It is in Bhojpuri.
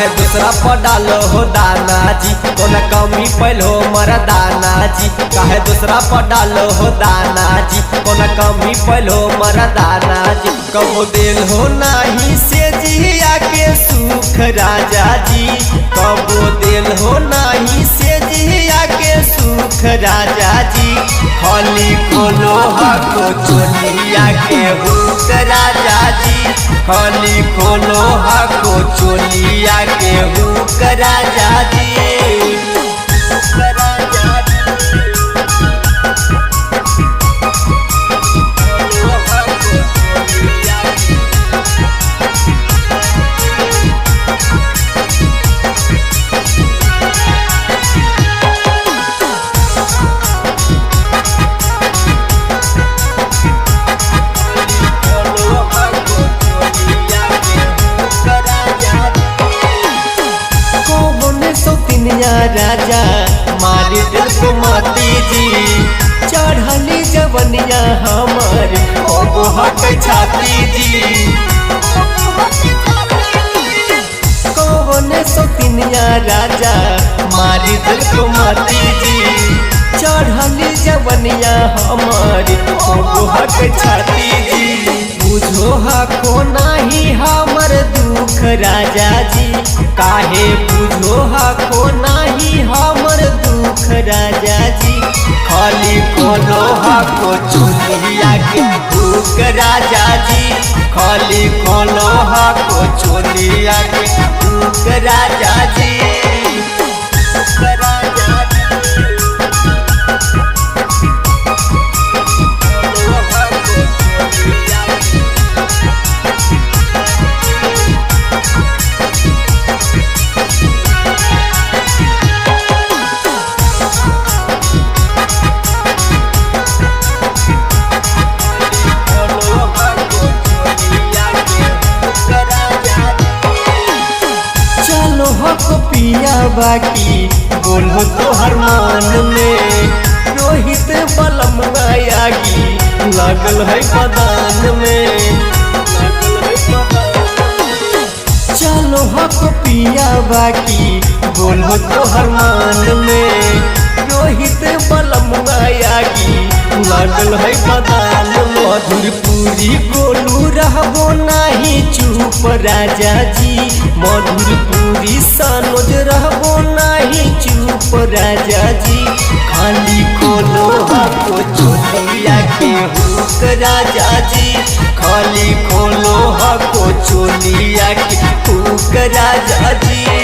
काहे दूसरा पर डालो हो दाना जी, कोना कमी पैल हो मर्दाना जी। काहे दूसरा पर डालो हो दाना जी, कोना कमी पैल हो मर्दाना जी। कबो दिल हो नाही से जिया के सुख राजा जी, कबो दिल हो नाही से जिया के सुख राजा जी। खाली खोलो हको चोलिया के हुक राजा जी, खाली खोलो हको चोलिया के हुक राजा जी। राजा मारी दिल को माती जी, चढ़ली जवनिया हमार हक छाती जी। कौन सौतिनिया राजा मारी दिल को माती जी, चढ़ली जवनिया हमार हक छाती जी। बुझो हको नाही हमर दुख राजा जी, काहे बुझो हको नाही हमर दुख राजा जी। खाली खोलो हको चोलिया के हुक राजा जी, खाली खोलो हको चोलिया के हुक राजा जी। पिया बाकी बोलो तो हर मान में, रोहित बलम आगी लागल है बदान में। चलो हक पिया बाकी बोलो तो हर मान में, रोहित बलम आगी लागल है बदान में। मधुरपुरी गोलू रहबो नाही चुप राजा जी, मधुरपुरी सनोज रहबो नाही चुप राजा जी। खाली खोलो हको चोलिया के हुक राजा जी, खाली खोलो हको चोलिया के हुक राजा जी।